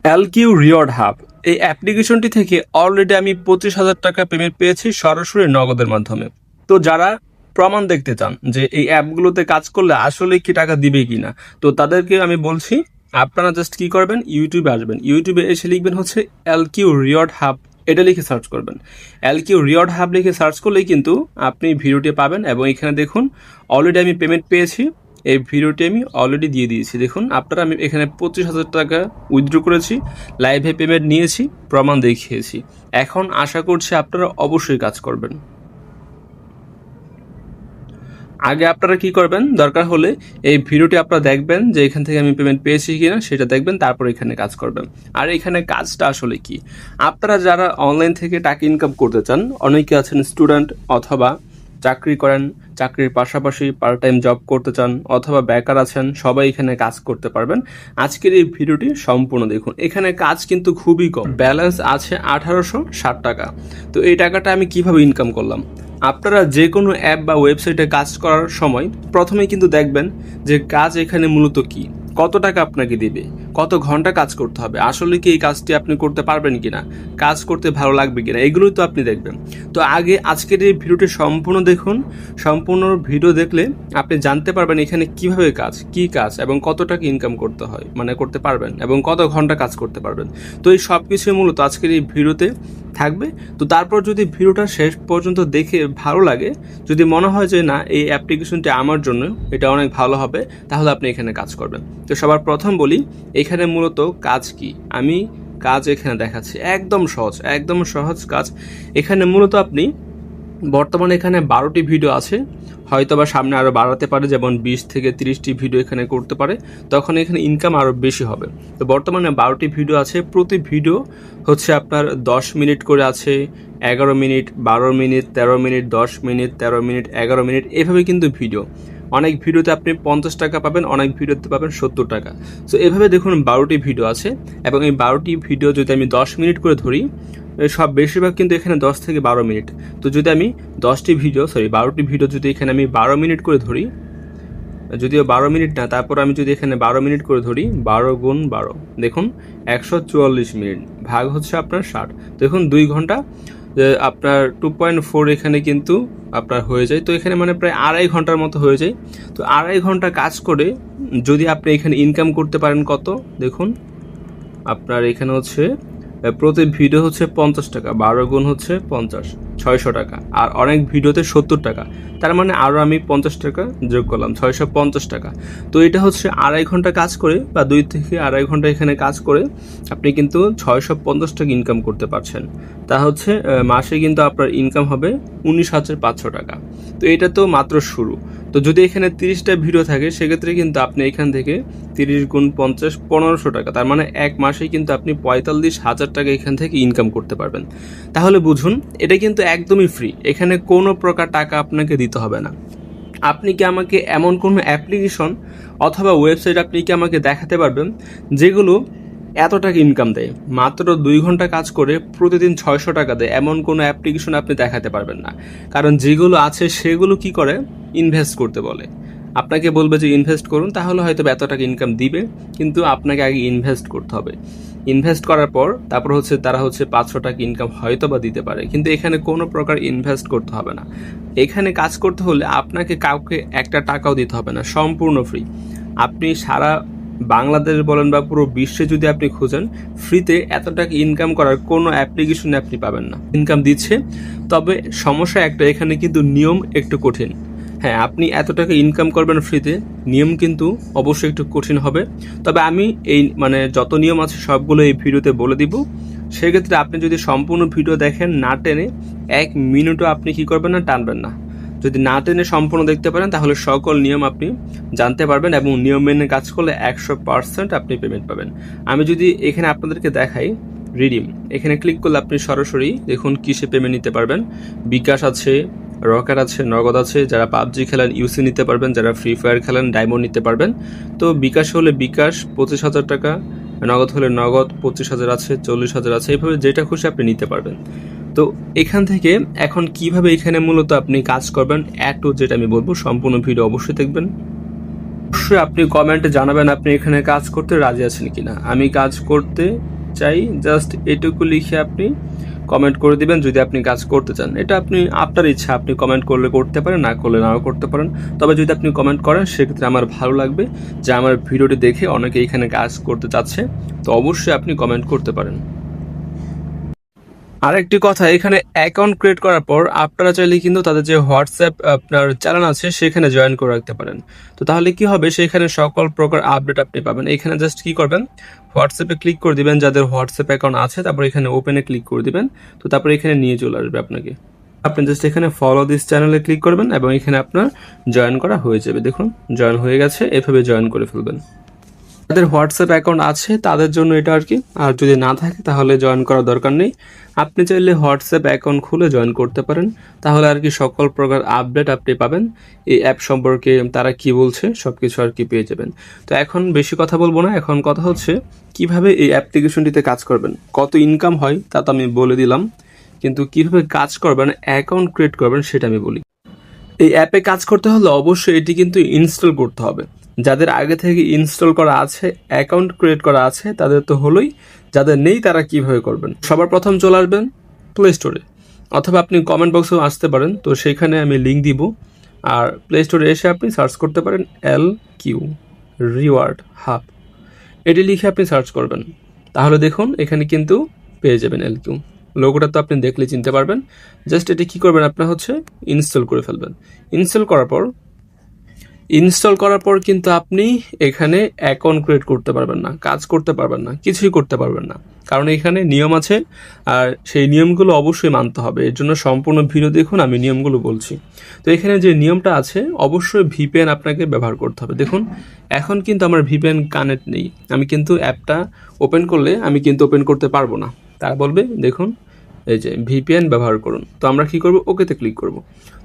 এলকিউ reward hub এই অ্যাপ্লিকেশনটি থেকে অলরেডি আমি 25,000 টাকা পেমেন্ট পেয়েছি সরাসরি নগদের মাধ্যমে। তো যারা প্রমাণ দেখতে চান যে এই অ্যাপগুলোতে কাজ করলে আসলে কি টাকা দিবে কিনা, তো তাদেরকে আমি বলছি আপনারা জাস্ট কি করবেন, ইউটিউবে আসবেন, ইউটিউবে এসে লিখবেন হচ্ছে এলকিউ রিওয়ার্ড হাব, এটা লিখে সার্চ করবেন। এলকিউ রিওয়ার্ড হাব লিখে সার্চ করলেই কিন্তু আপনি ভিডিওটি পাবেন এবং এখানে দেখুন অলরেডি আমি পেমেন্ট পেয়েছি। এই ভিডিওটি আমি অলরেডি দিয়ে দিয়েছি, দেখুন আপনারা, আমি এখানে 25,000 টাকা উইথড্র করেছি, লাইভে পেমেন্ট নিয়েছি, প্রমাণ দেখিয়েছি। এখন আশা করছি আপনারা অবশ্যই কাজ করবেন। আগে আপনারা কি করবেন, দরকার হলে এই ভিডিওটি আপনারা দেখবেন যে এখান থেকে আমি পেমেন্ট পেয়েছি কিনা সেটা দেখবেন, তারপর এখানে কাজ করবেন। আর এখানে কাজটা আসলে কি, আপনারা যারা অনলাইন থেকে টাকা ইনকাম করতে চান, অনেকে আছেন স্টুডেন্ট অথবা চাকরি করেন, চাকরির পাশাপাশি পার্ট টাইম জব করতে চান অথবা বেকার আছেন, সবাই এখানে কাজ করতে পারবেন। আজকের এই ভিডিওটি সম্পূর্ণ দেখুন। এখানে কাজ কিন্তু খুবই কম, ব্যালেন্স আছে 1860 টাকা। তো এই টাকাটা আমি কিভাবে ইনকাম করলাম, আপনারা যে কোনো অ্যাপ বা ওয়েবসাইটে কাজ করার সময় প্রথমেই কিন্তু দেখবেন যে কাজ এখানে মূলত কি, কত টাকা আপনাকে দিবে, কত ঘন্টা কাজ করতে হবে, আসলে কি এই কাজটি আপনি করতে পারবেন কিনা, কাজ করতে ভালো লাগবে কিনা, এগুলোই তো আপনি দেখবেন। তো আগে আজকের এই ভিডিওটি সম্পূর্ণ দেখুন। সম্পূর্ণ ভিডিও দেখলে আপনি জানতে পারবেন এখানে কিভাবে কাজ, কি কাজ এবং কত টাকা ইনকাম করতে হয়, মানে করতে পারবেন এবং কত ঘন্টা কাজ করতে পারবেন। তো এই সব কিছুই মূলত আজকের এই ভিডিওতে থাকবে। তো তারপর যদি ভিডিওটা শেষ পর্যন্ত দেখে ভালো লাগে, যদি মনে হয় যে না এই অ্যাপ্লিকেশনটি আমার জন্য এটা অনেক ভালো হবে, তাহলে আপনি এখানে কাজ করবেন। তো সবার প্রথম বলি এখানে মূলত কাজ কি, আমি কাজ এখানে দেখাচ্ছি, একদম সহজ, একদম সহজ কাজ। এখানে মূলত আপনি বর্তমানে এখানে 12টি ভিডিও আছে, হয়তো বা সামনে আরও বাড়াতে পারে, যেমন 20 থেকে 30টি ভিডিও এখানে করতে পারে, তখন এখানে ইনকাম আরও বেশি হবে। তো বর্তমানে 12টি ভিডিও আছে, প্রতি ভিডিও হচ্ছে আপনার 10 মিনিট করে আছে, 11 minute, 12 minute, 13 minute, 10 minute, 13 minute, 11 minute, এভাবে কিন্তু ভিডিও। অনেক ভিডিওতে আপনি 50 টাকা পাবেন, অনেক ভিডিওতে পাবেন 70 টাকা। সো এভাবে দেখুন 12টি ভিডিও আছে এবং এই 12টি ভিডিও যদি আমি 10 মিনিট করে ধরি, সব বেশিরভাগ কিন্তু এখানে 10 থেকে 12 মিনিট। তো যদি আমি 12টি ভিডিও যদি এখানে আমি 12 মিনিট করে ধরি, যদিও 12 মিনিট না, তারপর আমি যদি এখানে 12 মিনিট করে ধরি, 12 গুণ 12, দেখুন 144 মিনিট ভাগ হচ্ছে আপনার 60, দেখুন 2 ঘন্টা আপনার 2.4 এখানে কিন্তু আপনার হয়ে যায়। তো এখানে মানে প্রায় 2.5 ঘন্টার মতো হয়ে যায়। তো 2.5 ঘন্টা কাজ করে যদি আপনি এখানে ইনকাম করতে পারেন কত, দেখুন আপনার এখানে হচ্ছে প্রতি ভিডিও হচ্ছে 50 টাকা, 12 গুণ হচ্ছে 50, 600 টাকা। আর অনেক ভিডিওতে 70 টাকা, তার মানে আরও আমি 50 টাকা যোগ করলাম, 650 টাকা। তো এটা হচ্ছে 2.5 ঘন্টা কাজ করে বা 2 থেকে 2.5 ঘন্টা এখানে কাজ করে আপনি কিন্তু 650 টাকা ইনকাম করতে পারছেন। তা হচ্ছে মাসে কিন্তু আপনার ইনকাম হবে 19,500 টাকা। তো এটা তো মাত্র শুরু। তো যদি এখানে 30টা ভিডিও থাকে, সেক্ষেত্রে কিন্তু আপনি এখান থেকে 30 গুণ 50, 1500 টাকা, তার মানে এক মাসে কিন্তু আপনি 45,000 টাকা এখান থেকে ইনকাম করতে পারবেন। তাহলে বুঝুন এটা কিন্তু একদমই ফ্রি, এখানে কোনো প্রকার টাকা আপনাকে দিতে হবে না। আপনি কি আমাকে এমন কোনো অ্যাপ্লিকেশন অথবা ওয়েবসাইট আপনি কি আমাকে দেখাতে পারবেন যেগুলো এত টাকা ইনকাম দেয়, মাত্র 2 ঘন্টা কাজ করে প্রতিদিন 600 টাকা দেয়, এমন কোনো অ্যাপ্লিকেশন আপনি দেখাতে পারবেন না। কারণ যেগুলো আছে সেগুলো কি করে, ইনভেস্ট করতে বলে, আপনাকে বলবে যে ইনভেস্ট করুন, তাহলে হয়তো এত টাকা ইনকাম দিবে, কিন্তু আপনাকে আগে ইনভেস্ট করতে হবে। ইনভেস্ট করার পর তারপর হচ্ছে তারা হচ্ছে 500 টাকা ইনকাম হয়তো বা দিতে পারে, কিন্তু এখানে কোনো প্রকার ইনভেস্ট করতে হবে না। এখানে কাজ করতে হলে আপনাকে কাউকে একটা টাকাও দিতে হবে না, সম্পূর্ণ ফ্রি। আপনি সারা বাংলাদেশ বলেন বা পুরো বিশ্বে যদি আপনি খুঁজেন, ফ্রিতে এত টাকা ইনকাম করার কোনো অ্যাপ্লিকেশনে আপনি পাবেন না। ইনকাম দিচ্ছে, তবে সমস্যা একটা, এখানে কিন্তু নিয়ম একটু কঠিন। হ্যাঁ, আপনি এত টাকা ইনকাম করবেন ফ্রিতে, নিয়ম কিন্তু অবশ্যই একটু কঠিন হবে। তবে আমি এই মানে যত নিয়ম আছে সবগুলো এই ভিডিওতে বলে দিব। সেক্ষেত্রে আপনি যদি সম্পূর্ণ ভিডিও দেখেন, না টেনে 1 মিনিটও আপনি কি করবেন না, টানবেন না। যদি না টেনে সম্পূর্ণ দেখতে পারেন, তাহলে সকল নিয়ম আপনি জানতে পারবেন এবং নিয়ম মেনে কাজ করলে 100% আপনি পেমেন্ট পাবেন। আমি যদি এখানে আপনাদেরকে দেখাই রিডিম, এখানে ক্লিক করলে আপনি সরাসরি দেখুন কিসে পেমেন্ট নিতে পারবেন। বিকাশ আছে, রকেট আছে, নগদ আছে, যারা পাবজি খেলেন ইউসি নিতে পারবেন, যারা ফ্রি ফায়ার খেলেন ডায়মন্ড নিতে পারবেন। তো বিকাশ হলে বিকাশ 25,000 টাকা, নগদ হলে নগদ 25,000 আছে, 40,000 আছে, এইভাবে যেটা খুশি আপনি নিতে পারবেন। তো এখান থেকে এখন কিভাবে এখানে মূলত আপনি কাজ করবেন A to Z আমি বলবো, সম্পূর্ণ ভিডিও অবশ্যই দেখবেন। অবশ্যই আপনি কমেন্টে জানাবেন আপনি এখানে কাজ করতে রাজি আছেন কিনা। আমি কাজ করতে চাই, জাস্ট এটুকু লিখে আপনি কমেন্ট করে দিবেন যদি আপনি কাজ করতে চান। এটা আপনার ইচ্ছা, আপনি কমেন্ট করলে করতে পারেন, না করলে নাও করতে পারেন। তবে যদি আপনি কমেন্ট করেন সেক্ষেত্রে আমার ভালো লাগবে যে আমার ভিডিওটি দেখে অনেকে এখানে কাজ করতে চাচ্ছে, তো অবশ্যই আপনি কমেন্ট করতে পারেন। আরেকটি কথা, এখানে অ্যাকাউন্ট ক্রিয়েট করার পর আপনারা চাইলে কিন্তু তাদের যে হোয়াটসঅ্যাপ আপনার চ্যানেল আছে সেখানে জয়েন করে রাখতে পারেন। তো তাহলে কি হবে, সেখানে সকল প্রকার আপডেট আপনি পাবেন। এখানে জাস্ট কি করবেন, হোয়াটসঅ্যাপে ক্লিক করে দিবেন, যাদের হোয়াটসঅ্যাপ অ্যাকাউন্ট আছে, তারপর এখানে ওপেনে ক্লিক করে দিবেন। তো তারপর এখানে নিয়ে চলে আসবে আপনাকে। আপনি জাস্ট এখানে ফলো দিস চ্যানেলে ক্লিক করবেন এবং এখানে আপনার জয়েন করা হয়ে যাবে। দেখুন জয়েন হয়ে গেছে, এভাবে জয়েন করে ফেলবেন। যাদের হোয়াটসঅ্যাপ অ্যাকাউন্ট আছে তাদের জন্য এটা আর কি, আর যদি না থাকে তাহলে জয়েন করার দরকার নেই। আপনি চাইলে হোয়াটসঅ্যাপ অ্যাকাউন্ট খুলে জয়েন করতে পারেন, তাহলে আর কি সকল প্রকার আপডেট আপনি পাবেন। এই অ্যাপ সম্পর্কে তারা কি বলছে সব কিছু আর কি পেয়ে যাবেন। তো এখন বেশি কথা বলবো না, এখন কথা হচ্ছে কিভাবে এই অ্যাপ্লিকেশনটিতে কাজ করবেন। কত ইনকাম হয় তা তো আমি বলে দিলাম, কিন্তু কিভাবে কাজ করবেন, অ্যাকাউন্ট ক্রিয়েট করবেন সেটা আমি বলি। এই অ্যাপে কাজ করতে হলে অবশ্যই এটি কিন্তু ইনস্টল করতে হবে। যাদের আগে থেকে ইনস্টল করা আছে, অ্যাকাউন্ট ক্রিয়েট করা আছে, তাদের তো হলোই। যাদের নেই তারা কিভাবে করবেন, সবার প্রথম চলে আসবেন প্লে স্টোরে, অথবা আপনি কমেন্ট বক্সেও আসতে পারেন, তো সেখানে আমি লিঙ্ক দিব। আর প্লে স্টোরে এসে আপনি সার্চ করতে পারেন LQ রিওয়ার্ড হাব, এটি লিখে আপনি সার্চ করবেন, তাহলে দেখুন এখানে কিন্তু পেয়ে যাবেন LQ লোগোটা, তো আপনি দেখলে চিনতে পারবেন। জাস্ট এটি কি করবেন, আপনার হচ্ছে ইনস্টল করে ফেলবেন। ইনস্টল করার পর কিন্তু আপনি এখানে অ্যাকাউন্ট ক্রিয়েট করতে পারবেন না, কাজ করতে পারবেন না, কিছুই করতে পারবেন না, কারণ এখানে নিয়ম আছে আর সেই নিয়মগুলো অবশ্যই মানতে হবে। এর জন্য সম্পূর্ণ ভিডিও দেখুন, আমি নিয়মগুলো বলছি। তো এখানে যে নিয়মটা আছে, অবশ্যই VPN আপনাকে ব্যবহার করতে হবে। দেখুন এখন কিন্তু আমার VPN কানেক্ট নেই, আমি কিন্তু অ্যাপটা ওপেন করলে আমি কিন্তু ওপেন করতে পারবো না। তারা বলবে দেখুন এই যে VPN ব্যবহার করুন, তো আমরা কি করব, ওকেতে ক্লিক করব।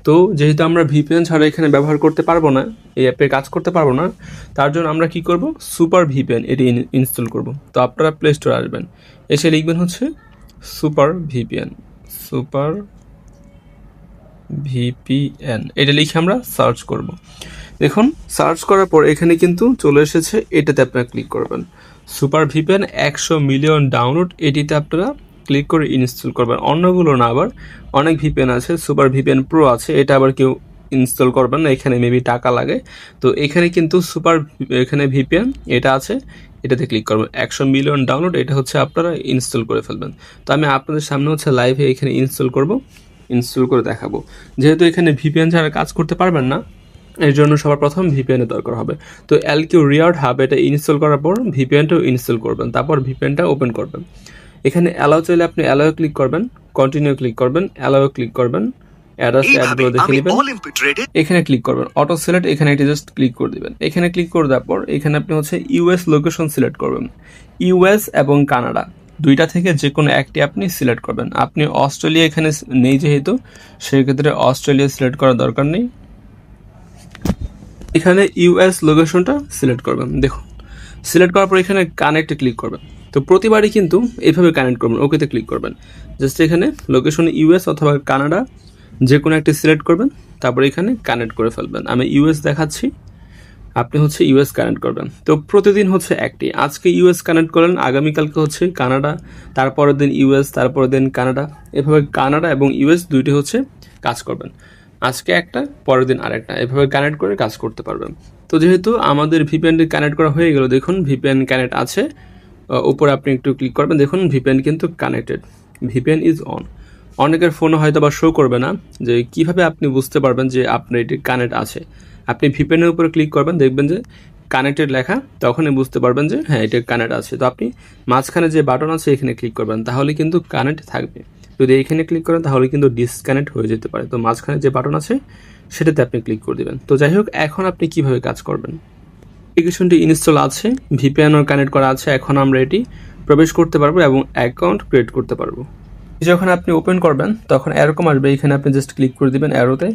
তো যেহেতু আমরা VPN ছাড়া এখানে ব্যবহার করতে পারবো না, এই অ্যাপে কাজ করতে পারবো না, তার জন্য আমরা কি করব, সুপার VPN এটি ইনস্টল করব। তো আপনারা প্লে স্টোরে আসবেন, এসে লিখবেন হচ্ছে সুপার VPN, এটা লিখে আমরা সার্চ করব। দেখুন সার্চ করার পর এখানে কিন্তু চলে এসেছে, এটাতে আপনারা ক্লিক করবেন। সুপার VPN 100 মিলিয়ন ডাউনলোড, এটিতে আপনারা ক্লিক করে ইনস্টল করবেন। অন্যগুলো না, আবার অনেক VPN আছে, সুপার VPN প্রো আছে, এটা আবার কেউ ইনস্টল করবেন না, এখানে মেবি টাকা লাগে। তো এখানে কিন্তু এখানে VPN এটা আছে, এটাতে ক্লিক করবেন। 100 মিলিয়ন ডাউনলোড, এটা হচ্ছে আপনারা ইনস্টল করে ফেলবেন। তো আমি আপনাদের সামনে হচ্ছে লাইভে এখানে ইনস্টল করে দেখাবো। যেহেতু এখানে VPN ছাড়া কাজ করতে পারবেন না, এর জন্য সবার প্রথম VPN এর দরকার হবে। তো LQ রিওয়ার্ড হাব এটা ইনস্টল করার পর VPNটাও ইনস্টল করবেন, তারপর VPNটা ওপেন করবেন। এখানে অ্যালাউ চাইলে আপনি অ্যালাউ ক্লিক করবেন, কন্টিনিউ ক্লিক করবেন, অ্যালাউ ক্লিক করবেন, অ্যাডগুলো দেখে নেবেন, এখানে ক্লিক করবেন, অটো সিলেক্ট, এখানে একটি জাস্ট ক্লিক করে দিবেন। এখানে ক্লিক করে দেওয়ার পর এখানে আপনি হচ্ছে US লোকেশন সিলেক্ট করবেন। US এবং কানাডা দুইটা থেকে যে কোনো একটি আপনি সিলেক্ট করবেন। আপনি অস্ট্রেলিয়া এখানে নেই যেহেতু, সেক্ষেত্রে অস্ট্রেলিয়া সিলেক্ট করার দরকার নেই। এখানে US লোকেশনটা সিলেক্ট করবেন। দেখুন সিলেক্ট করার পর এখানে কানেক্টে ক্লিক করবেন। তো প্রতিবারই কিন্তু এইভাবে কানেক্ট করবেন, ওকেতে ক্লিক করবেন। জাস্ট এখানে লোকেশন US অথবা কানাডা যে কোনো একটি সিলেক্ট করবেন, তারপরে এখানে কানেক্ট করে ফেলবেন। আমি US দেখাচ্ছি, আপনি হচ্ছে US কানেক্ট করবেন। তো প্রতিদিন হচ্ছে একটি, আজকে US কানেক্ট করলেন, আগামীকালকে হচ্ছে কানাডা, তারপরের দিন US, তারপরের দিন কানাডা, এভাবে কানাডা এবং US দুইটি হচ্ছে কাজ করবেন। আজকে একটা, পরের দিন আরেকটা, এভাবে কানেক্ট করে কাজ করতে পারবেন। তো যেহেতু আমাদের VPN কানেক্ট করা হয়ে গেল, দেখুন VPN কানেক্ট আছে, উপরে আপনি একটু ক্লিক করবেন, দেখুন VPN কিন্তু কানেক্টেড, VPN ইজ অন। অনেকের ফোনে হয়তো বা শো করবে না, যে কিভাবে আপনি বুঝতে পারবেন যে আপনার এটি কানেক্ট আছে। আপনি VPN এর উপরে ক্লিক করবেন, দেখবেন যে কানেক্টেড লেখা, তখনই বুঝতে পারবেন যে হ্যাঁ এটা কানেক্ট আছে। তো আপনি মাঝখানে যে বাটন আছে এখানে ক্লিক করবেন, তাহলে কিন্তু কানেক্ট থাকবে। যদি এখানে ক্লিক করেন তাহলে কিন্তু ডিসকানেক্ট হয়ে যেতে পারে। তো মাঝখানে যে বাটন আছে সেটাতে আপনি ক্লিক করে দেবেন। তো যাই হোক, এখন আপনি কিভাবে কাজ করবেন, অ্যাপ্লিকেশনটি ইনস্টল আছে, VPNও কানেক্ট করা আছে, এখন আমরা এটি প্রবেশ করতে পারবো এবং অ্যাকাউন্ট ক্রিয়েট করতে পারবো। যখন আপনি ওপেন করবেন তখন এরকম আসবে, এখানে আপনি জাস্ট ক্লিক করে দিবেন অ্যারোতে,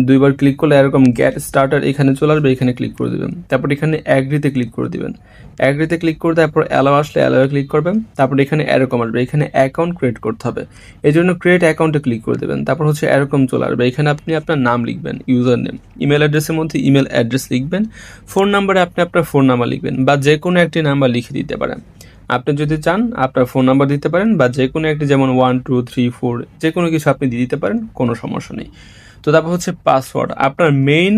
দুইবার ক্লিক করলে এরকম গেট স্টার্টার এখানে চলে আসবে, এখানে ক্লিক করে দিবেন। তারপর এখানে অ্যাগ্রিতে ক্লিক করে দিবেন। অ্যাগ্রিতে ক্লিক করে তারপর অ্যালাও আসলে অ্যালাওয়ে ক্লিক করবেন। তারপর এখানে এরকম আসবে, এখানে অ্যাকাউন্ট ক্রিয়েট করতে হবে, এই জন্য ক্রিয়েট অ্যাকাউন্টে ক্লিক করে দেবেন। তারপর হচ্ছে এরকম চলে আসবে, এখানে আপনি আপনার নাম লিখবেন, ইউজার নেম, ইমেল অ্যাড্রেসের মধ্যে ইমেল অ্যাড্রেস লিখবেন, ফোন নাম্বারে আপনি আপনার ফোন নাম্বার লিখবেন বা যে কোনো একটি নাম্বার লিখে দিতে পারেন। আপনি যদি চান আপনার ফোন নাম্বার দিতে পারেন বা যে কোনো একটি, যেমন 1 2 3 4 যে কোনো কিছু আপনি দিয়ে দিতে পারেন, কোনো সমস্যা নেই। তো তারপর হচ্ছে পাসওয়ার্ড, আপনার মেইন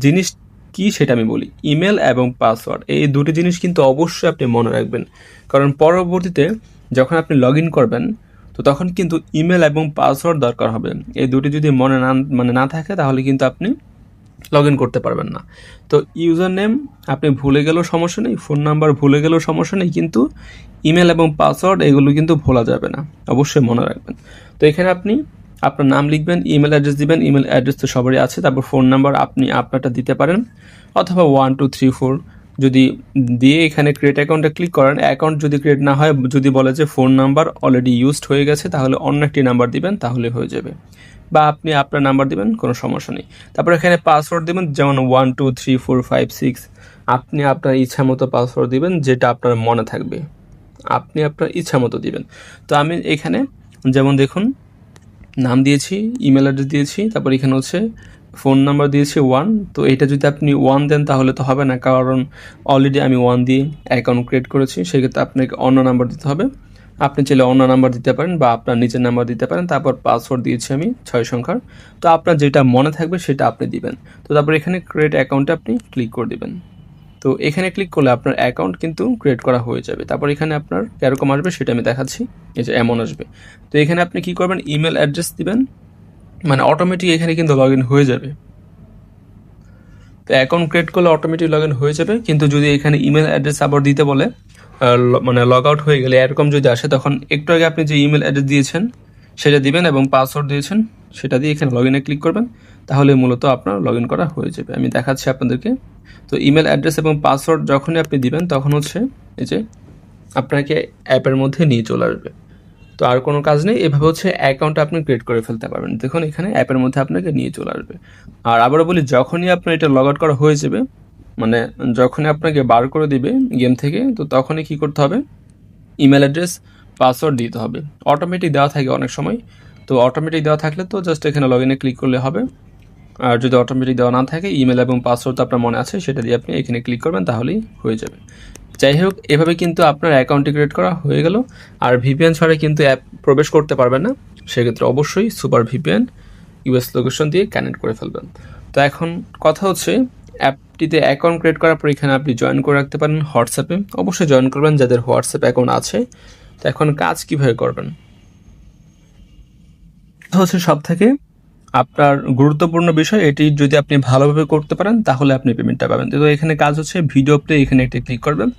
জিনিস কি সেটা আমি বলি। ইমেল এবং পাসওয়ার্ড এই দুটি জিনিস কিন্তু অবশ্যই আপনি মনে রাখবেন, কারণ পরবর্তীতে যখন আপনি লগ ইন করবেন তো তখন কিন্তু ইমেল এবং পাসওয়ার্ড দরকার হবে। এই দুটি যদি মনে না থাকে তাহলে কিন্তু আপনি লগ ইন করতে পারবেন না। তো ইউজার নেম আপনি ভুলে গেলেও সমস্যা নেই, ফোন নাম্বার ভুলে গেলেও সমস্যা নেই, কিন্তু ইমেল এবং পাসওয়ার্ড এগুলো কিন্তু ভোলা যাবে না, অবশ্যই মনে রাখবেন। তো এখানে আপনি আপনার নাম লিখবেন, ইমেল অ্যাড্রেস দিবেন, ইমেল অ্যাড্রেস তো সবারই আছে, তারপর ফোন নাম্বার আপনি আপনারটা দিতে পারেন, অথবা 1 2 3 4 যদি দিয়ে এখানে ক্রিয়েট অ্যাকাউন্টে ক্লিক করেন। অ্যাকাউন্ট যদি ক্রিয়েট না হয়, যদি বলে যে ফোন নাম্বার অলরেডি ইউজড হয়ে গেছে, তাহলে অন্য একটি নাম্বার দিবেন, তাহলে হয়ে যাবে, বা আপনি আপনার নাম্বার দিবেন, কোনো সমস্যা নেই। তারপর এখানে পাসওয়ার্ড দিবেন, যেমন 1 2 3 4 5 6, আপনি আপনার ইচ্ছা মতো পাসওয়ার্ড দিবেন, যেটা আপনার মনে থাকবে, আপনি আপনার ইচ্ছা মতো দিবেন। তো আমি এখানে যেমন দেখুন নাম দিয়েছি, ইমেল অ্যাড্রেস দিয়েছি, তারপর এখানে হচ্ছে ফোন নাম্বার দিয়েছি 1। তো এটা যদি আপনি 1 দেন তাহলে তো হবে না, কারণ অলরেডি আমি 1 দিয়ে অ্যাকাউন্ট ক্রিয়েট করেছি, সেক্ষেত্রে আপনাকে অন্য নাম্বার দিতে হবে। আপনি চাইলে অন্য নাম্বার দিতে পারেন বা আপনার নিজের নাম্বার দিতে পারেন। তারপর পাসওয়ার্ড দিয়েছি আমি 6 সংখ্যার। তো আপনার যেটা মনে থাকবে সেটা আপনি দিবেন। তো তারপর এখানে ক্রিয়েট অ্যাকাউন্টে আপনি ক্লিক করে দিবেন। তো এখানে ক্লিক করলে আপনার অ্যাকাউন্ট কিন্তু ক্রিয়েট করা হয়ে যাবে। তারপর এখানে আপনার এরকম আসবে, সেটা আমি দেখাচ্ছি, এই যে এমন আসবে। তো এখানে আপনি কি করবেন, ইমেল অ্যাড্রেস দিবেন, মানে অটোমেটিক এখানে কিন্তু লগ ইন হয়ে যাবে। তো অ্যাকাউন্ট ক্রিয়েট করলে অটোমেটিক লগ ইন হয়ে যাবে, কিন্তু যদি এখানে ইমেল অ্যাড্রেস আবার দিতে বলে, মানে লগ আউট হয়ে গেলে এরকম যদি আসে, তখন একটু আগে আপনি যে ইমেল অ্যাড্রেস দিয়েছেন সেটা দিবেন এবং পাসওয়ার্ড দিয়েছেন সেটা দিয়ে এখানে লগ ইনে ক্লিক করবেন, তাহলে মূলত আপনার লগ ইন করা হয়ে যাবে। আমি দেখাচ্ছি আপনাদেরকে। তো ইমেল অ্যাড্রেস এবং পাসওয়ার্ড যখনই আপনি দিবেন তখন হচ্ছে এই যে আপনাকে অ্যাপের মধ্যে নিয়ে চলে আসবে। তো আর কোনো কাজ নেই, এভাবে হচ্ছে অ্যাকাউন্টটা আপনি ক্রিয়েট করে ফেলতে পারবেন। দেখুন এখানে অ্যাপের মধ্যে আপনাকে নিয়ে চলে আসবে। আর আবারও বলি, যখনই আপনার এটা লগ আউট করা হয়ে যাবে, মানে যখনই আপনাকে বার করে দিবে গেম থেকে, তো তখনই কি করতে হবে, ইমেল অ্যাড্রেস পাসওয়ার্ড দিতে হবে। অটোমেটিক দেওয়া থাকে অনেক সময়, তো অটোমেটিক দেওয়া থাকলে তো জাস্ট এখানে লগ ইনে ক্লিক করলে হবে। আর যদি অটোমেটিক দেওয়া না থাকে, ইমেল এবং পাসওয়ার্ড তো আপনার মনে আছে, সেটা দিয়ে আপনি এখানে ক্লিক করবেন, তাহলেই হয়ে যাবে। যাই হোক, এভাবে কিন্তু আপনার অ্যাকাউন্টটি ক্রিয়েট করা হয়ে গেল। আর ভিপিএন ছাড়া কিন্তু অ্যাপ প্রবেশ করতে পারবেন না, সেক্ষেত্রে অবশ্যই সুপার ভিপিএন ইউএস লোকেশন দিয়ে কানেক্ট করে ফেলবেন। তো এখন কথা হচ্ছে, অ্যাপটিতে অ্যাকাউন্ট ক্রিয়েট করার পর এখানে আপনি জয়েন করে রাখতে পারেন হোয়াটসঅ্যাপে, অবশ্যই জয়েন করবেন যাদের হোয়াটসঅ্যাপ অ্যাকাউন্ট আছে। তো এখন কাজ কীভাবে করবেন, হচ্ছে সব থেকে আপনার গুরুত্বপূর্ণ বিষয় এটি, যদি আপনি ভালোভাবে করতে পারেন তাহলে আপনি পেমেন্টটা পাবেন। তো এখানে কাজ হচ্ছে ভিডিও প্লে, এখানে একটি ক্লিক করবেন,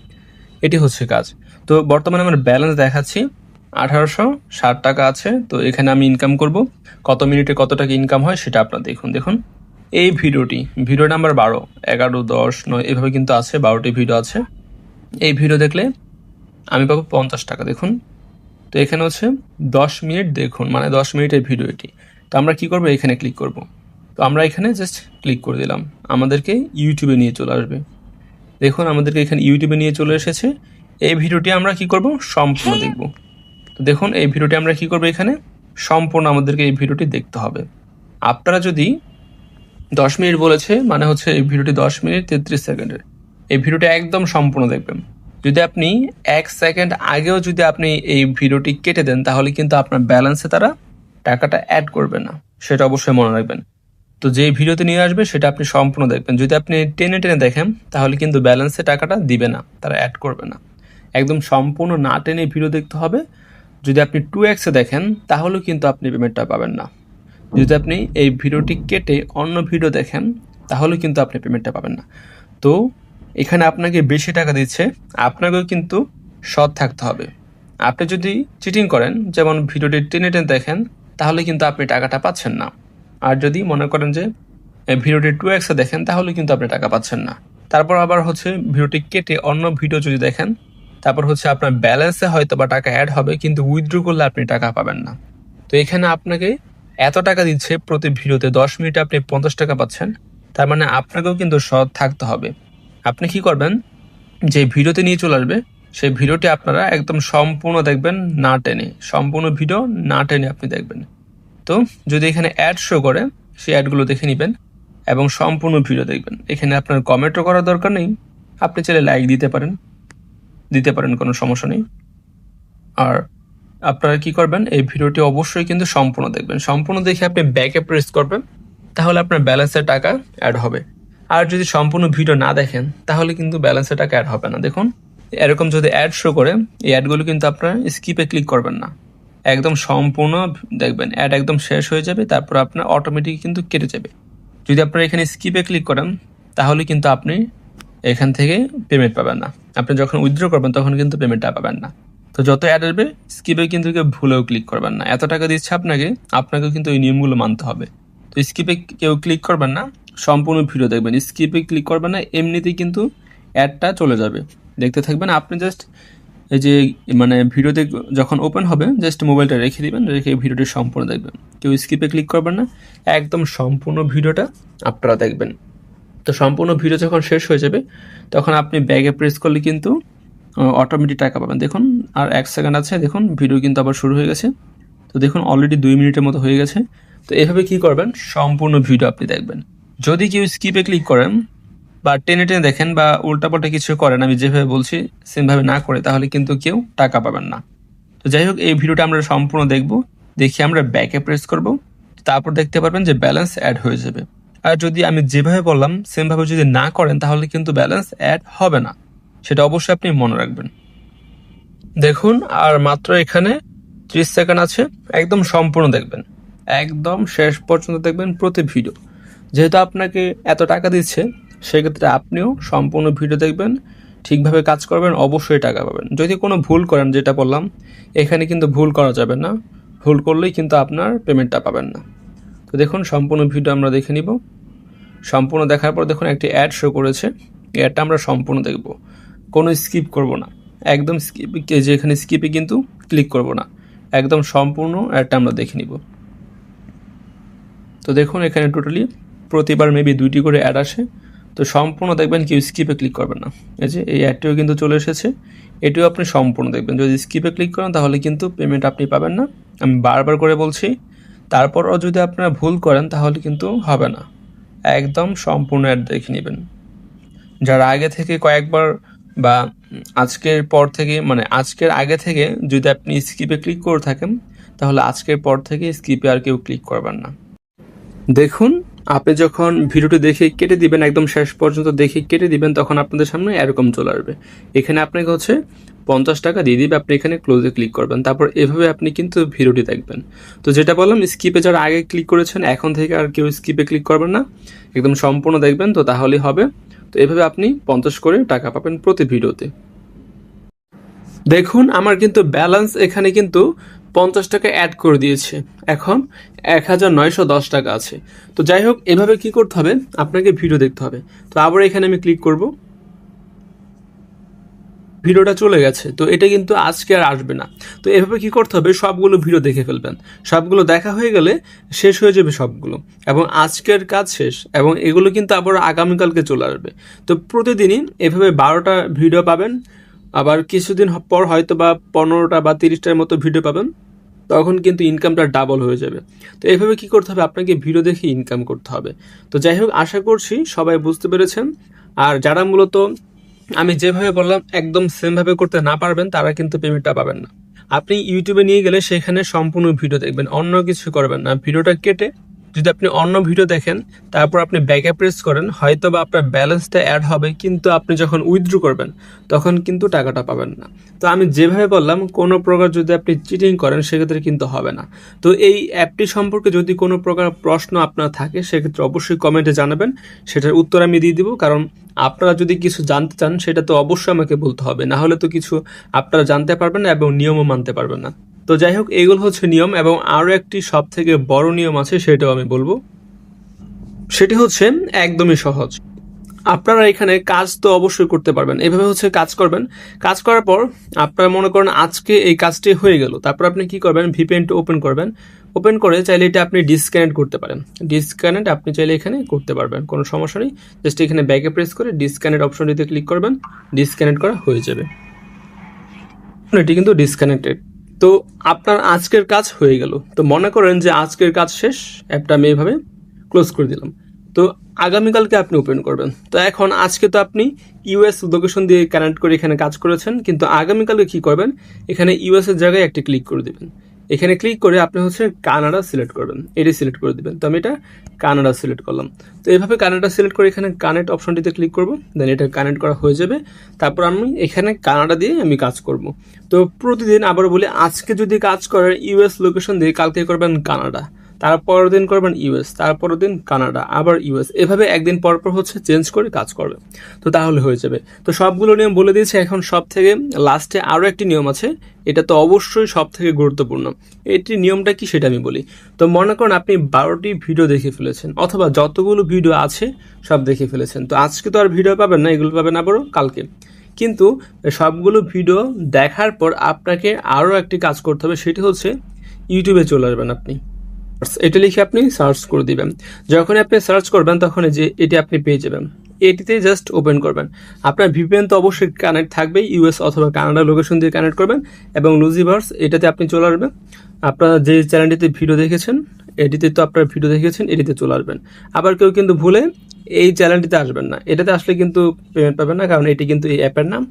এটি হচ্ছে কাজ। তো বর্তমানে আমার ব্যালেন্স দেখাচ্ছি 1860 টাকা আছে। তো এখানে আমি ইনকাম করব, কত মিনিটে কত টাকা ইনকাম হয় সেটা আপনার দেখুন। এই ভিডিও নাম্বার 12 11 10 9 এভাবে কিন্তু আছে, 12টি ভিডিও আছে। এই ভিডিও দেখলে আমি পাবো 50 টাকা। দেখুন, তো এখানে হচ্ছে 10 মিনিট দেখুন, মানে 10 মিনিটের ভিডিও এটি। তো আমরা কি করব, এখানে ক্লিক করব। তো আমরা এখানে জাস্ট ক্লিক করে দিলাম, আমাদেরকে ইউটিউবে নিয়ে চলে আসবে। দেখুন আমাদেরকে এখানে ইউটিউবে নিয়ে চলে এসেছে। এই ভিডিওটি আমরা কি করব, সম্পূর্ণ দেখব। তো দেখুন এই ভিডিওটি আমরা কি করব, এখানে সম্পূর্ণ আমাদেরকে এই ভিডিওটি দেখতে হবে। আপনারা যদি 10 মিনিট বলেছে, মানে হচ্ছে এই ভিডিওটি 10 মিনিট 33 সেকেন্ডের, এই ভিডিওটি একদম সম্পূর্ণ দেখবেন। যদি আপনি 1 সেকেন্ড আগেও যদি আপনি এই ভিডিওটি কেটে দেন, তাহলে কিন্তু আপনার ব্যালেন্সে তারা টাকাটা অ্যাড করবে না, সেটা অবশ্যই মনে রাখবেন। তো যেই ভিডিওতে নিয়ে আসবে সেটা আপনি সম্পূর্ণ দেখবেন। যদি আপনি টেনে টেনে দেখেন তাহলে কিন্তু ব্যালেন্সে টাকাটা দিবে না, তারা অ্যাড করবে না। একদম সম্পূর্ণ না টেনে ভিডিও দেখতে হবে। যদি আপনি 2x-এ দেখেন তাহলেও কিন্তু আপনি পেমেন্টটা পাবেন না। যদি আপনি এই ভিডিওটি কেটে অন্য ভিডিও দেখেন তাহলে কিন্তু আপনি পেমেন্টটা পাবেন না। তো এখানে আপনাকে বেশি টাকা দিচ্ছে, আপনাকেও কিন্তু সৎ থাকতে হবে। আপনি যদি চিটিং করেন, যেমন ভিডিওটি টেনে টেনে দেখেন, তাহলে কিন্তু আপনি টাকাটা পাচ্ছেন না। আর যদি মনে করেন যে ভিডিওটি 2x-এ দেখেন, তাহলে কিন্তু আপনি টাকা পাচ্ছেন না। তারপর আবার হচ্ছে ভিডিওটি কেটে অন্য ভিডিও যদি দেখেন, তারপর হচ্ছে আপনার ব্যালেন্সে হয়তো বা টাকা অ্যাড হবে, কিন্তু উইথড্র করলে আপনি টাকা পাবেন না। তো এখানে আপনাকে এত টাকা দিচ্ছে প্রতি ভিডিওতে, 10 মিনিটে আপনি 50 টাকা পাচ্ছেন, তার মানে আপনাকেও কিন্তু সৎ থাকতে হবে। আপনি কি করবেন, যে ভিডিওতে নিয়ে চলে আসবে সেই ভিডিওটি আপনারা একদম সম্পূর্ণ দেখবেন, না টেনে, সম্পূর্ণ ভিডিও না টেনে আপনি দেখবেন। তো যদি এখানে অ্যাড শো করে সেই অ্যাডগুলো দেখে নেবেন এবং সম্পূর্ণ ভিডিও দেখবেন। এখানে আপনার কমেন্টও করার দরকার নেই, আপনি চাইলে লাইক দিতে পারেন, কোনো সমস্যা নেই। আর আপনারা কি করবেন, এই ভিডিওটি অবশ্যই কিন্তু সম্পূর্ণ দেখবেন। সম্পূর্ণ দেখে আপনি ব্যাকে প্রেস করবেন, তাহলে আপনার ব্যালেন্সের টাকা অ্যাড হবে। আর যদি সম্পূর্ণ ভিডিও না দেখেন তাহলে কিন্তু ব্যালেন্সের টাকা অ্যাড হবে না। দেখুন এরকম যদি অ্যাড শো করে, এই অ্যাডগুলো কিন্তু আপনারা স্কিপে ক্লিক করবেন না, একদম সম্পূর্ণ দেখবেন। অ্যাড একদম শেষ হয়ে যাবে, তারপর আপনার অটোমেটিক কিন্তু কেটে যাবে। যদি আপনারা এখানে স্কিপে ক্লিক করেন তাহলে কিন্তু আপনি এখান থেকে পেমেন্ট পাবেন না। আপনি যখন উইথড্র করবেন তখন কিন্তু পেমেন্টটা পাবেন না। তো যত অ্যাড আসবে স্কিপে কিন্তু কেউ ভুলেও ক্লিক করবেন না। এত টাকা দিচ্ছে আপনাকেও কিন্তু এই নিয়মগুলো মানতে হবে। তো স্কিপে কেউ ক্লিক করবেন না, সম্পূর্ণ ভিডিও দেখবেন। স্কিপে ক্লিক করবেন না, এমনিতেই কিন্তু অ্যাডটা চলে যাবে, দেখতে থাকবেন। আপনি জাস্ট এই যে মানে ভিডিওতে যখন ওপেন হবে জাস্ট মোবাইলটা রেখে দিবেন, রেখে ভিডিওটি সম্পূর্ণ দেখবেন। কেউ স্কিপে ক্লিক করবেন না, একদম সম্পূর্ণ ভিডিওটা আপনারা দেখবেন। তো সম্পূর্ণ ভিডিও যখন শেষ হয়ে যাবে তখন আপনি ব্যাগে প্রেস করলে কিন্তু অটোমেটিক টাকা পাবেন। দেখুন আর 1 সেকেন্ড আছে, দেখুন ভিডিও কিন্তু আবার শুরু হয়ে গেছে। তো দেখুন অলরেডি 2 মিনিটের মতো হয়ে গেছে। তো এভাবে কি করবেন, সম্পূর্ণ ভিডিও আপনি দেখবেন। যদি কেউ স্কিপে ক্লিক করেন বা টেনে টেনে দেখেন বা উল্টাপাল্টা কিছু করেন, আমি যেভাবে বলছি সেমভাবে না করে, তাহলে কিন্তু কেউ টাকা পাবেন না। তো যাই হোক, এই ভিডিওটা আমরা সম্পূর্ণ দেখব, দেখে আমরা ব্যাকে প্রেস করব, তারপর দেখতে পারবেন যে ব্যালেন্স অ্যাড হয়ে যাবে। আর যদি আমি যেভাবে বললাম সেমভাবে যদি না করেন তাহলে কিন্তু ব্যালেন্স অ্যাড হবে না, সেটা অবশ্যই আপনি মনে রাখবেন। দেখুন আর মাত্র এখানে 30 সেকেন্ড আছে, একদম সম্পূর্ণ দেখবেন, একদম শেষ পর্যন্ত দেখবেন প্রতি ভিডিও। যেহেতু আপনাকে এত টাকা দিচ্ছে সেক্ষেত্রে আপনিও সম্পূর্ণ ভিডিও দেখবেন, ঠিকভাবে কাজ করবেন, অবশ্যই টাকা পাবেন। যদি কোনো ভুল করেন, যেটা বললাম এখানে কিন্তু ভুল করা যাবে না, ভুল করলেই কিন্তু আপনার পেমেন্টটা পাবেন না। তো দেখুন সম্পূর্ণ ভিডিও আমরা দেখে নিব। সম্পূর্ণ দেখার পর দেখুন একটি অ্যাড শো করেছে, এই অ্যাডটা আমরা সম্পূর্ণ দেখব, কোনো স্কিপ করব না, একদম যেখানে স্কিপে কিন্তু ক্লিক করব না, একদম সম্পূর্ণ অ্যাডটা আমরা দেখে নিব। তো দেখুন এখানে টোটালি প্রতিবার মেবি 2টি করে অ্যাড আসে, তো সম্পূর্ণ দেখবেন, কেউ স্কিপে ক্লিক করবেন না। এই যে এই অ্যাডটিও কিন্তু চলে এসেছে, এটিও আপনি সম্পূর্ণ দেখবেন। যদি স্কিপে ক্লিক করেন তাহলে কিন্তু পেমেন্ট আপনি পাবেন না, আমি বারবার করে বলছি। তারপরও যদি আপনারা ভুল করেন তাহলে কিন্তু হবে না, একদম সম্পূর্ণ অ্যাড দেখে নেবেন। যারা আগে থেকে কয়েকবার বা আজকের পর থেকে মানে আজকের আগে থেকে যদি আপনি স্কিপে ক্লিক করে থাকেন তাহলে আজকের পর থেকে স্কিপে আর কেউ ক্লিক করবেন না। দেখুন আপনি যখন ভিডিওটি দেখে কেটে দিবেন, একদম শেষ পর্যন্ত দেখে কেটে দিবেন, তখন আপনাদের সামনে এরকম চলে আসবে। এখানে আপনাকে 50 টাকা দিয়ে দিবে, আপনি এখানে ক্লোজে ক্লিক করবেন, তারপর এভাবে আপনি কিন্তু ভিডিওটি দেখবেন। তো যেটা বললাম, স্কিপে যারা আগে ক্লিক করেছেন এখন থেকে আর কেউ স্কিপে ক্লিক করবেন না, একদম সম্পূর্ণ দেখবেন, তো তাহলেই হবে। তো এভাবে আপনি 50 করে টাকা পাবেন প্রতি ভিডিওতে। দেখুন আমার কিন্তু ব্যালেন্স এখানে কিন্তু 50 টাকা অ্যাড করে দিয়েছে, এখন 1910 টাকা আছে। তো যাই হোক, এভাবে কি করতে হবে, আপনাকে ভিডিও দেখতে হবে। তো আবার এখানে আমি ক্লিক করব, ভিডিওটা চলে গেছে, তো এটা কিন্তু আজকে আর আসবে না। তো এভাবে কি করতে হবে, সবগুলো ভিডিও দেখে ফেলবেন, সবগুলো দেখা হয়ে গেলে শেষ হয়ে যাবে সবগুলো, এবং আজকের কাজ শেষ, এবং এগুলো কিন্তু আবার আগামীকালকে চলে আসবে। তো প্রতিদিনই এভাবে 12টা ভিডিও পাবেন, আবার কিছুদিন পর হয়তো বা 15টা বা 30টার মতো ভিডিও পাবেন, তখন কিন্তু ইনকামটা ডাবল হয়ে যাবে। তো এভাবে কি করতে হবে, আপনাকে ভিডিও দেখে ইনকাম করতে হবে। তো যাই হোক, আশা করছি সবাই বুঝতে পেরেছেন। আর যারা মূলত আমি যেভাবে বললাম একদম সেমভাবে করতে না পারবেন তারা কিন্তু পেমেন্টটা পাবেন না। আপনি ইউটিউবে নিয়ে গেলে সেখানে সম্পূর্ণ ভিডিও দেখবেন, অন্য কিছু করবেন না। ভিডিওটা কেটে যদি আপনি অন্য ভিডিও দেখেন, তারপর আপনি ব্যাকে প্রেস করেন, হয়তো বা আপনার ব্যালেন্সটা অ্যাড হবে, কিন্তু আপনি যখন উইথড্র করবেন তখন কিন্তু টাকাটা পাবেন না। তো আমি যেভাবে বললাম, কোনো প্রকার যদি আপনি চিটিং করেন সেক্ষেত্রে কিন্তু হবে না। তো এই অ্যাপটি সম্পর্কে যদি কোনো প্রকার প্রশ্ন আপনার থাকে সেক্ষেত্রে অবশ্যই কমেন্টে জানাবেন, সেটার উত্তর আমি দিয়ে দিব। কারণ আপনারা যদি কিছু জানতে চান সেটা তো অবশ্যই আমাকে বলতে হবে, না হলে তো কিছু আপনারা জানতে পারবেন না এবং নিয়মও মানতে পারবেন না। তো যাই হোক, এগুলো হচ্ছে নিয়ম, এবং আরও একটি সব থেকে বড় নিয়ম আছে, সেটাও আমি বলবো। সেটি হচ্ছে একদমই সহজ। আপনারা এখানে কাজ তো অবশ্যই করতে পারবেন। এভাবে হচ্ছে কাজ করবেন। কাজ করার পর আপনারা মনে করেন আজকে এই কাজটি হয়ে গেল, তারপর আপনি কি করবেন, ভিপিএনটা ওপেন করবেন। ওপেন করে চাইলে এটা আপনি ডিসকানেক্ট করতে পারেন। ডিসকানেক্ট আপনি চাইলে এখানে করতে পারবেন, কোনো সমস্যা নেই। জাস্ট এখানে ব্যাকে প্রেস করে ডিসকানেক্ট অপশনটিতে ক্লিক করবেন, ডিসকানেক্ট করা হয়ে যাবে। এটি কিন্তু ডিসকানেক্টেড। তো আপনার আজকের কাজ হয়ে গেল। তো মনে করেন যে আজকের কাজ শেষ, অ্যাপটা আমি এইভাবে ক্লোজ করে দিলাম। তো আগামীকালকে আপনি ওপেন করবেন। তো এখন আজকে তো আপনি ইউএস লোকেশন দিয়ে কানেক্ট করে এখানে কাজ করেছেন, কিন্তু আগামীকালকে কি করবেন, এখানে ইউএস এর জায়গায় একটি ক্লিক করে দিবেন। এখানে ক্লিক করে আপনি হচ্ছে কানাডা সিলেক্ট করবেন, এটি সিলেক্ট করে দিবেন। তো আমি এটা কানাডা সিলেক্ট করলাম। তো এইভাবে কানাডা সিলেক্ট করে এখানে কানেক্ট অপশনটিতে ক্লিক করব, দেন এটা কানেক্ট করা হয়ে যাবে। তারপর আমি এখানে কানাডা দিয়ে আমি কাজ করব। তো প্রতিদিন আবার বলি, আজকে যদি কাজ করেন ইউএস লোকেশন দিয়ে, কালকে করবেন কানাডা, তারপরের দিন করবেন ইউএস, তারপরের দিন কানাডা, আবার ইউএস, এভাবে একদিন পর পর হচ্ছে চেঞ্জ করে কাজ করবে। তো তাহলে হয়ে যাবে। তো সবগুলো নিয়ম বলে দিয়েছে। এখন সব থেকে লাস্টে আরও একটি নিয়ম আছে, এটা তো অবশ্যই সব থেকে গুরুত্বপূর্ণ। এটি নিয়মটা কি সেটা আমি বলি। তো মনে করেন আপনি 12টি ভিডিও দেখে ফেলেছেন, অথবা যতগুলো ভিডিও আছে সব দেখে ফেলেছেন। তো আজকে তো আর ভিডিও পাবেন না, এগুলো পাবেন আবারও কালকে। কিন্তু সবগুলো ভিডিও দেখার পর আপনাকে আরও একটি কাজ করতে হবে, সেটি হচ্ছে ইউটিউবে চলে আসবেন আপনি। এটা লিখে আপনি সার্চ করে দিবেন। যখন আপনি সার্চ করবেন তখন যে এটি আপনি পেয়ে যাবেন, এটিতে জাস্ট ওপেন করবেন। আপনার ভিপিএন তো অবশ্যই কানেক্ট থাকবেই, ইউএস অথবা কানাডা লোকেশন দিয়ে কানেক্ট করবেন, এবং লুজিভার্স এটাতে আপনি চলে আসবেন। আপনারা যে চ্যানেলটিতে ভিডিও দেখেছেন, এটিতে তো আপনার ভিডিও দেখেছেন, এটিতে চলে আসবেন। আবার কেউ কিন্তু ভুলে এই চ্যানেলটিতে আসবেন না, এটাতে আসলে কিন্তু পেমেন্ট পাবেন না, কারণ এটি কিন্তু এই অ্যাপের নাম।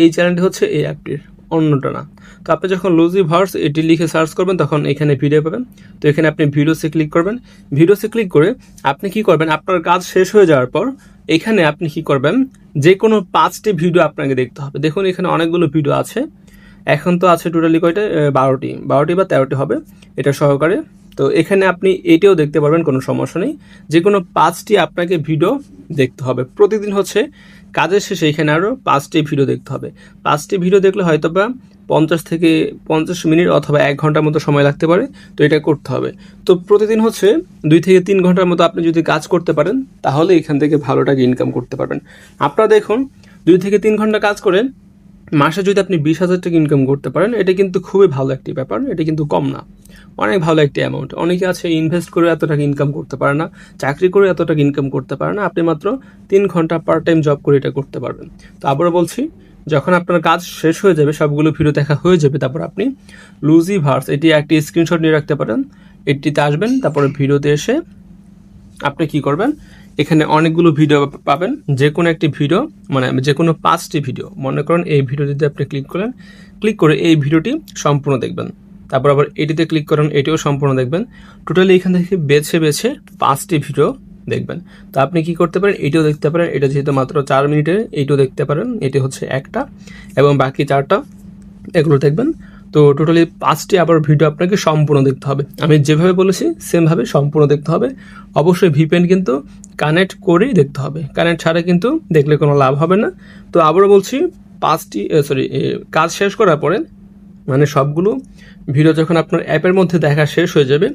এই চ্যানেলটি হচ্ছে এই অ্যাপটির, অন্যটা না। তো আপনি যখন লুজিভার্স এটি লিখে সার্চ করবেন তখন এখানে ভিডিও পাবেন। তো এখানে আপনি ভিডিওসে ক্লিক করবেন। ভিডিওসে ক্লিক করে আপনি কি করবেন, আপনার কাজ শেষ হয়ে যাওয়ার পর এখানে আপনি কি করবেন, যে কোনো 5টি ভিডিও আপনাকে দেখতে হবে। দেখুন এখানে অনেকগুলো ভিডিও আছে, এখন তো আছে টোটালি কয়টা, 12টি বা 13টি হবে এটা সহকারে। তো এখানে আপনি এটিও দেখতে পারবেন, কোনো সমস্যা নেই। যে কোনো 5টি আপনাকে ভিডিও দেখতে হবে প্রতিদিন। হচ্ছে কাজের শেষে এখানে আরও 5টি ভিডিও দেখতে হবে। 5টি ভিডিও দেখলে হয়তো বা 50 থেকে 50 মিনিট অথবা 1 ঘন্টার মতো সময় লাগতে পারে। তো এটা করতে হবে। তো প্রতিদিন হচ্ছে 2 থেকে 3 ঘন্টার মতো আপনি যদি কাজ করতে পারেন, তাহলে এখান থেকে ভালো টাকা ইনকাম করতে পারবেন। আপনারা দেখুন 2 থেকে 3 ঘন্টা কাজ করে মাসে যদি আপনি 20,000 টাকা ইনকাম করতে পারেন, এটা কিন্তু খুবই ভালো একটি ব্যাপার। এটা কিন্তু কম না, অনেক ভালো একটি অ্যামাউন্ট। অনেকে আছে ইনভেস্ট করে এত টাকা ইনকাম করতে পারে না, চাকরি করে এত টাকা ইনকাম করতে পারে না। আপনি মাত্র 3 ঘন্টা পার্ট টাইম জব করে এটা করতে পারবেন। তো আবারও বলছি, যখন আপনার কাজ শেষ হয়ে যাবে, সবগুলো ভিডিও দেখা হয়ে যাবে, তারপর আপনি লুজিভার্স এটি একটি স্ক্রিনশট নিয়ে রাখতে পারেন। এটিতে আসবেন, তারপরে ভিডিওতে এসে আপনি কি করবেন, এখানে অনেকগুলো ভিডিও পাবেন। যে কোনো একটি ভিডিও, মানে যে কোনো 5টি ভিডিও, মনে করেন এই ভিডিওটিতে আপনি ক্লিক করলেন, ক্লিক করে এই ভিডিওটি সম্পূর্ণ দেখবেন। তারপর আবার এটিতে ক্লিক করেন, এটিও সম্পূর্ণ দেখবেন। টোটালি এখান থেকে বেছে বেছে 5টি ভিডিও দেখবেন। তো আপনি কি করতে পারেন, এটিও দেখতে পারেন, এটা যেহেতু মাত্র 4 মিনিটের, এটিও দেখতে পারেন, এটি হচ্ছে একটা, এবং বাকি 4টা এগুলো দেখবেন। তো টোটালি 5টি আবার ভিডিও আপনাকে সম্পূর্ণ দেখতে হবে। আমি যেভাবে বলেছি সেমভাবে সম্পূর্ণ দেখতে হবে। অবশ্যই ভিপিএন কিন্তু কানেক্ট করেই দেখতে হবে, কানেক্ট ছাড়া কিন্তু দেখলে কোনো লাভ হবে না। তো আবারও বলছি, কাজ শেষ করার পরে, মানে সবগুলো ভিডিও যখন আপনার অ্যাপের মধ্যে দেখা শেষ হয়ে যাবে,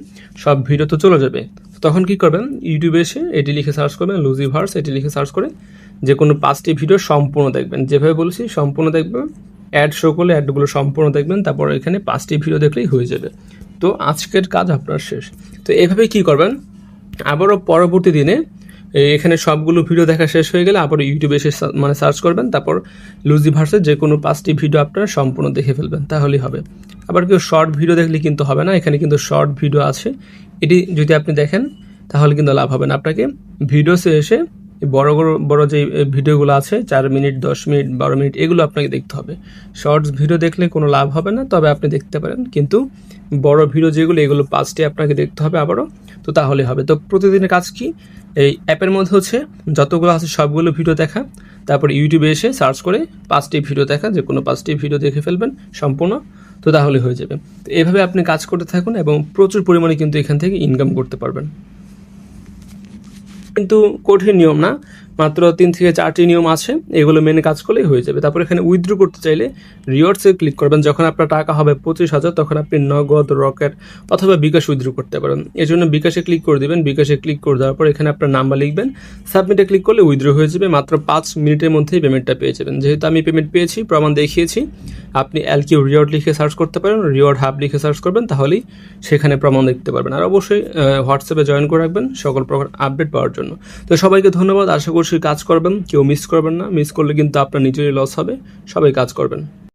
সব ভিডিও তো চলে যাবে, তখন কি করবেন, ইউটিউবে এসে এটি লিখে সার্চ করবেন, লুজিভার্স এটি লিখে সার্চ করে যে কোনো 5টি ভিডিও সম্পূর্ণ দেখবেন। যেভাবে বলেছি সম্পূর্ণ দেখবেন, অ্যাড শো করলে অ্যাডগুলো সম্পূর্ণ দেখবেন, তারপর এখানে 5টি ভিডিও দেখলেই হয়ে যাবে। তো আজকের কাজ আপনার শেষ। তো এভাবে কি করবেন, আবারও পরবর্তী দিনে এখানে সবগুলো ভিডিও দেখা শেষ হয়ে গেলে আবার ইউটিউবে এসে মানে সার্চ করবেন, তারপর লুজিভার্সের যে কোনো 5টি ভিডিও আপনারা সম্পূর্ণ দেখে ফেলবেন, তাহলেই হবে। আবার কেউ শর্ট ভিডিও দেখলে কিন্তু হবে না, এখানে কিন্তু শর্ট ভিডিও আছে, এটি যদি আপনি দেখেন তাহলে কিন্তু লাভ হবে না। আপনাকে ভিডিওসে এসে বড় বড় যে ভিডিওগুলো আছে 4 মিনিট, 10 মিনিট, 12 মিনিট, এগুলো আপনাকে দেখতে হবে। শর্টস ভিডিও দেখলে কোনো লাভ হবে না, তবে আপনি দেখতে পারেন, কিন্তু বড় ভিডিও যেগুলো, এগুলো 5টি আপনাকে দেখতে হবে আবারও। তো তাহলে হবে। তো প্রতিদিনের কাজ কি, এই অ্যাপের মধ্যে হচ্ছে যতগুলো আছে সবগুলো ভিডিও দেখা, তারপর ইউটিউবে এসে সার্চ করে 5টি ভিডিও দেখা, যে কোনো 5টি ভিডিও দেখে ফেলবেন সম্পূর্ণ। তো তাহলে হয়ে যাবে। তো এভাবে আপনি কাজ করতে থাকুন এবং প্রচুর পরিমাণে কিন্তু এখান থেকে ইনকাম করতে পারবেন। কিন্তু কঠিন নিয়ম না, মাত্র 3 থেকে 4টি নিয়ম আছে, এগুলো মেনে কাজ করলেই হয়ে যাবে। তারপর এখানে উইথড্র করতে চাইলে রিওয়ার্ডসে ক্লিক করবেন। যখন আপনার টাকা হবে 25,000 তখন আপনি নগদ, রকেট অথবা বিকাশ উইথড্র করতে পারেন। এর জন্য বিকাশে ক্লিক করে দেবেন। বিকাশে ক্লিক করে দেওয়ার পর এখানে আপনার নাম্বার লিখবেন, সাবমিটে ক্লিক করলে উইথড্র হয়ে যাবে। মাত্র 5 মিনিটের মধ্যেই পেমেন্টটা পেয়ে যাবেন। যেহেতু আমি পেমেন্ট পেয়েছি, প্রমাণ দেখিয়েছি, আপনি এলকিউ রিওয়ার্ড লিখে সার্চ করতে পারেন, রিওয়ার্ড হাব লিখে সার্চ করবেন, তাহলেই সেখানে প্রমাণ দেখতে পারবেন। আর অবশ্যই হোয়াটসঅ্যাপে জয়েন করে রাখবেন সকল প্রকার আপডেট পাওয়ার জন্য। তো সবাইকে ধন্যবাদ, আশা করছি কাজ করবেন, কেউ মিস করবেন না। মিস করলে কিন্তু আপনার নিজেরই লস হবে। সবাই কাজ করবেন।